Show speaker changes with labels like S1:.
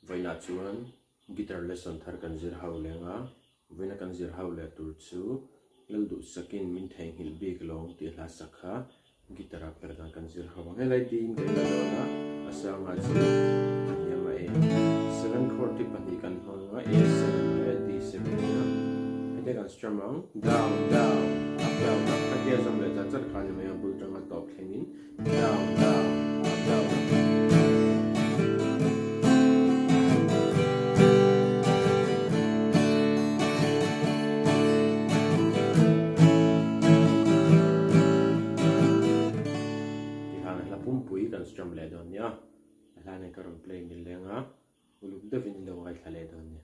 S1: Vaina chuan guitar lesson thar kan zir hau lenga vaina kan zir hau le tur chu lel Duhsakin min theihnghilh bik long ti hla sakha guitar Perhdan kan zir hau ngelai din ke la dona asanga chu yama e 7 chord ti pani kan honga A7 le D7 na ate kan strum ang down down up down up ate zam le cha char khan me bul tanga top thlengin down down up down pumpui kan strum le don ya hala ne karon play ni lenga uluk devin lo ngai thale don ya